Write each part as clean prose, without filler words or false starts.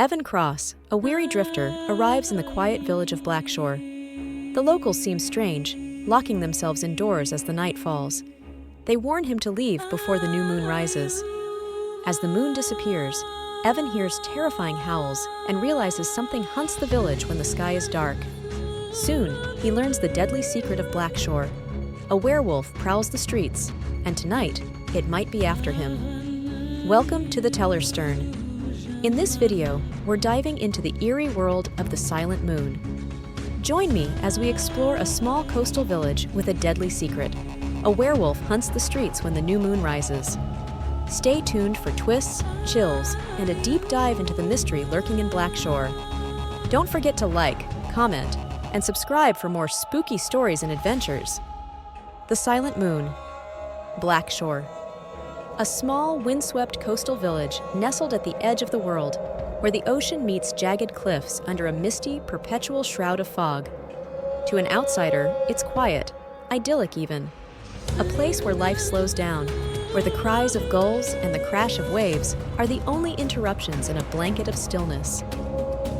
Evan Cross, a weary drifter, arrives in the quiet village of Blackshore. The locals seem strange, locking themselves indoors as the night falls. They warn him to leave before the new moon rises. As the moon disappears, Evan hears terrifying howls and realizes something hunts the village when the sky is dark. Soon, he learns the deadly secret of Blackshore. A werewolf prowls the streets, and tonight, it might be after him. Welcome to the Teller's Stern. In this video, we're diving into the eerie world of the silent moon. Join me as we explore a small coastal village with a deadly secret. A werewolf hunts the streets when the new moon rises. Stay tuned for twists, chills, and a deep dive into the mystery lurking in Blackshore. Don't forget to like, comment, and subscribe for more spooky stories and adventures. The Silent Moon, Blackshore. A small, windswept coastal village nestled at the edge of the world, where the ocean meets jagged cliffs under a misty, perpetual shroud of fog. To an outsider, it's quiet, idyllic even. A place where life slows down, where the cries of gulls and the crash of waves are the only interruptions in a blanket of stillness.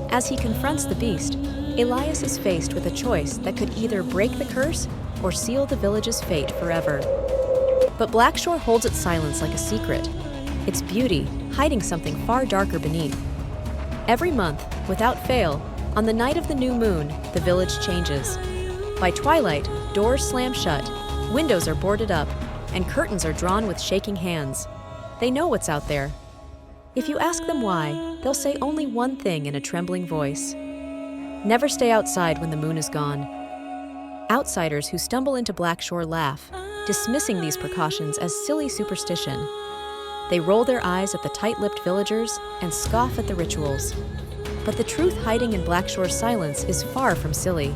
As he confronts the beast, Elias is faced with a choice that could either break the curse or seal the village's fate forever. But Blackshore holds its silence like a secret, its beauty hiding something far darker beneath. Every month, without fail, on the night of the new moon, the village changes. By twilight, doors slam shut, windows are boarded up, and curtains are drawn with shaking hands. They know what's out there. If you ask them why, they'll say only one thing in a trembling voice. Never stay outside when the moon is gone. Outsiders who stumble into Blackshore laugh, dismissing these precautions as silly superstition. They roll their eyes at the tight-lipped villagers and scoff at the rituals. But the truth hiding in Blackshore's silence is far from silly.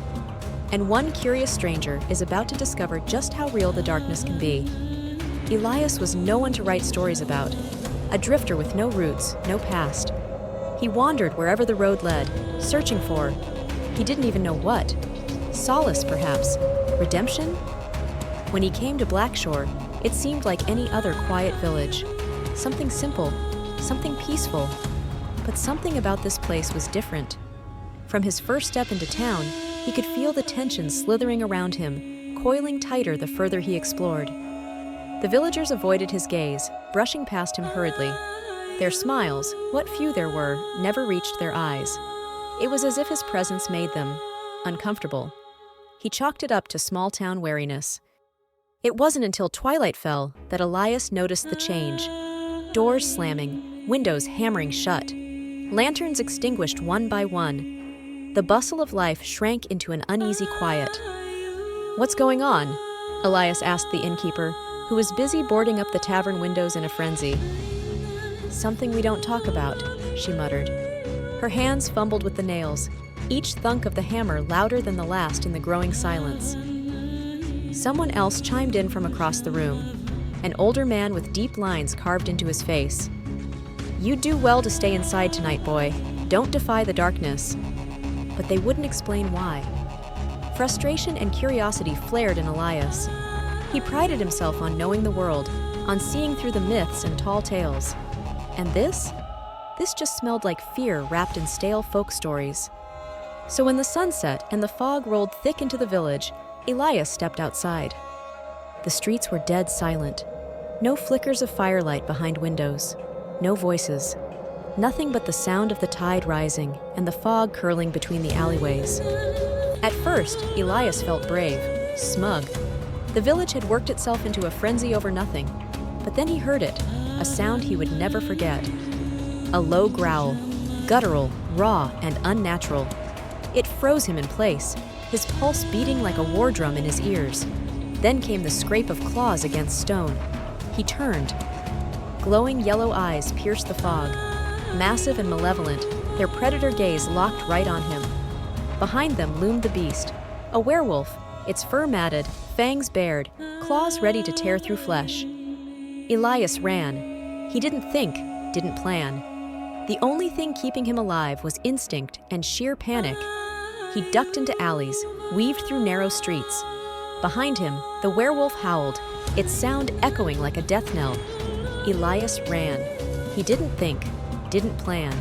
And one curious stranger is about to discover just how real the darkness can be. Elias was no one to write stories about, a drifter with no roots, no past. He wandered wherever the road led, searching for, he didn't even know what. Solace, perhaps? Redemption? When he came to Blackshore, it seemed like any other quiet village. Something simple, something peaceful. But something about this place was different. From his first step into town, he could feel the tension slithering around him, coiling tighter the further he explored. The villagers avoided his gaze, brushing past him hurriedly. Their smiles, what few there were, never reached their eyes. It was as if his presence made them uncomfortable. He chalked it up to small-town wariness. It wasn't until twilight fell that Elias noticed the change. Doors slamming, windows hammering shut, lanterns extinguished one by one. The bustle of life shrank into an uneasy quiet. "What's going on?" Elias asked the innkeeper, who was busy boarding up the tavern windows in a frenzy. "Something we don't talk about," she muttered. Her hands fumbled with the nails, each thunk of the hammer louder than the last in the growing silence. Someone else chimed in from across the room, an older man with deep lines carved into his face. "You'd do well to stay inside tonight, boy. Don't defy the darkness." But they wouldn't explain why. Frustration and curiosity flared in Elias. He prided himself on knowing the world, on seeing through the myths and tall tales. And this just smelled like fear wrapped in stale folk stories. So when the sun set and the fog rolled thick into the village, Elias stepped outside. The streets were dead silent. No flickers of firelight behind windows. No voices. Nothing but the sound of the tide rising and the fog curling between the alleyways. At first, Elias felt brave, smug. The village had worked itself into a frenzy over nothing. But then he heard it, a sound he would never forget. A low growl, guttural, raw, and unnatural. It froze him in place, his pulse beating like a war drum in his ears. Then came the scrape of claws against stone. He turned. Glowing yellow eyes pierced the fog. Massive and malevolent, their predator gaze locked right on him. Behind them loomed the beast, a werewolf, its fur matted, fangs bared, claws ready to tear through flesh. Elias ran. He didn't think, didn't plan. The only thing keeping him alive was instinct and sheer panic. He ducked into alleys, weaved through narrow streets. Behind him, the werewolf howled, its sound echoing like a death knell. Elias ran. He didn't think, didn't plan.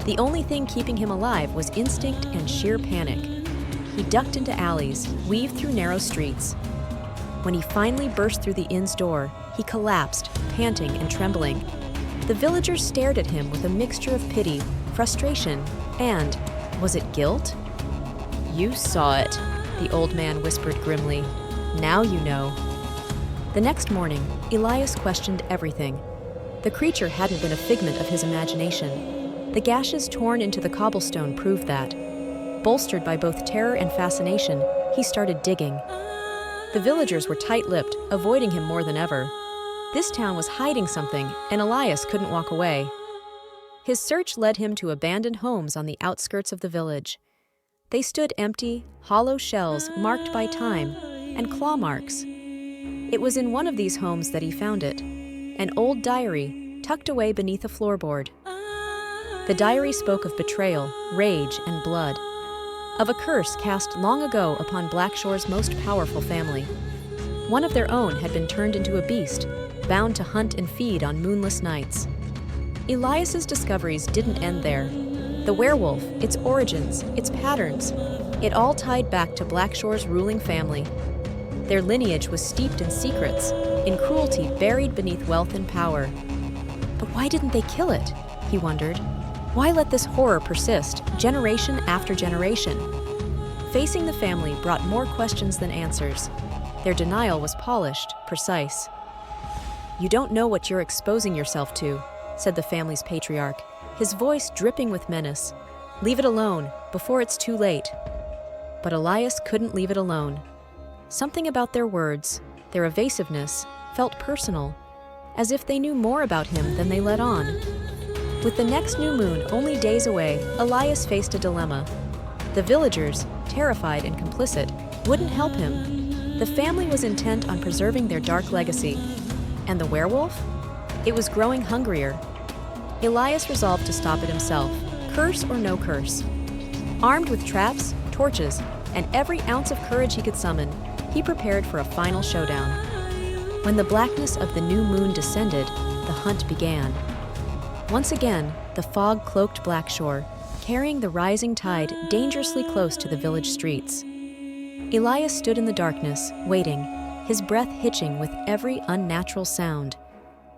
The only thing keeping him alive was instinct and sheer panic. He ducked into alleys, weaved through narrow streets. When he finally burst through the inn's door, he collapsed, panting and trembling. The villagers stared at him with a mixture of pity, frustration, and, was it guilt? "You saw it," the old man whispered grimly. "Now you know." The next morning, Elias questioned everything. The creature hadn't been a figment of his imagination. The gashes torn into the cobblestone proved that. Bolstered by both terror and fascination, he started digging. The villagers were tight-lipped, avoiding him more than ever. This town was hiding something, and Elias couldn't walk away. His search led him to abandoned homes on the outskirts of the village. They stood empty, hollow shells marked by time, and claw marks. It was in one of these homes that he found it, an old diary tucked away beneath a floorboard. The diary spoke of betrayal, rage, and blood, of a curse cast long ago upon Blackshore's most powerful family. One of their own had been turned into a beast, bound to hunt and feed on moonless nights. Elias's discoveries didn't end there. The werewolf, its origins, its patterns, it all tied back to Blackshore's ruling family. Their lineage was steeped in secrets, in cruelty buried beneath wealth and power. But why didn't they kill it? He wondered. Why let this horror persist, generation after generation? Facing the family brought more questions than answers. Their denial was polished, precise. "You don't know what you're exposing yourself to," said the family's patriarch, his voice dripping with menace. "Leave it alone, before it's too late." But Elias couldn't leave it alone. Something about their words, their evasiveness, felt personal, as if they knew more about him than they let on. With the next new moon only days away, Elias faced a dilemma. The villagers, terrified and complicit, wouldn't help him. The family was intent on preserving their dark legacy. And the werewolf? It was growing hungrier. Elias resolved to stop it himself, curse or no curse. Armed with traps, torches, and every ounce of courage he could summon, he prepared for a final showdown. When the blackness of the new moon descended, the hunt began. Once again, the fog cloaked Blackshore, carrying the rising tide dangerously close to the village streets. Elias stood in the darkness, waiting, his breath hitching with every unnatural sound.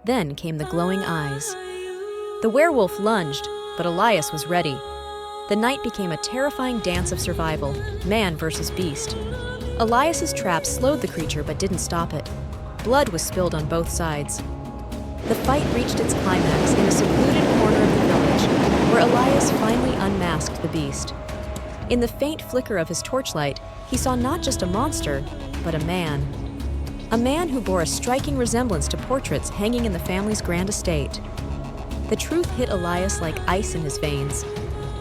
Then came the glowing eyes. The werewolf lunged, but Elias was ready. The night became a terrifying dance of survival, man versus beast. Elias's trap slowed the creature but didn't stop it. Blood was spilled on both sides. The fight reached its climax in a secluded corner of the village, where Elias finally unmasked the beast. In the faint flicker of his torchlight, he saw not just a monster, but a man. A man who bore a striking resemblance to portraits hanging in the family's grand estate. The truth hit Elias like ice in his veins.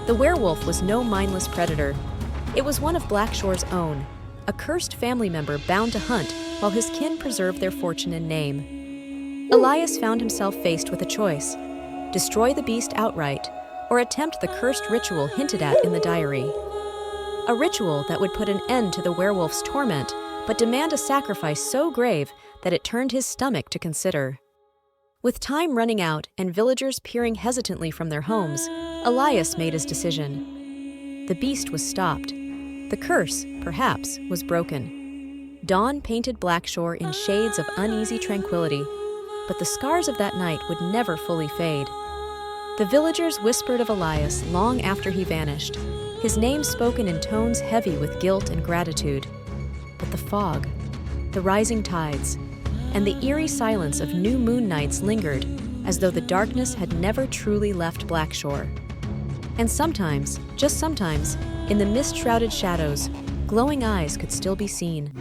The werewolf was no mindless predator. It was one of Blackshore's own, a cursed family member bound to hunt while his kin preserved their fortune and name. Elias found himself faced with a choice: destroy the beast outright, or attempt the cursed ritual hinted at in the diary. A ritual that would put an end to the werewolf's torment, but demand a sacrifice so grave that it turned his stomach to consider. With time running out and villagers peering hesitantly from their homes, Elias made his decision. The beast was stopped. The curse, perhaps, was broken. Dawn painted Blackshore in shades of uneasy tranquility, but the scars of that night would never fully fade. The villagers whispered of Elias long after he vanished, his name spoken in tones heavy with guilt and gratitude. But the fog, the rising tides, and the eerie silence of new moon nights lingered, as though the darkness had never truly left Blackshore. And sometimes, just sometimes, in the mist-shrouded shadows, glowing eyes could still be seen.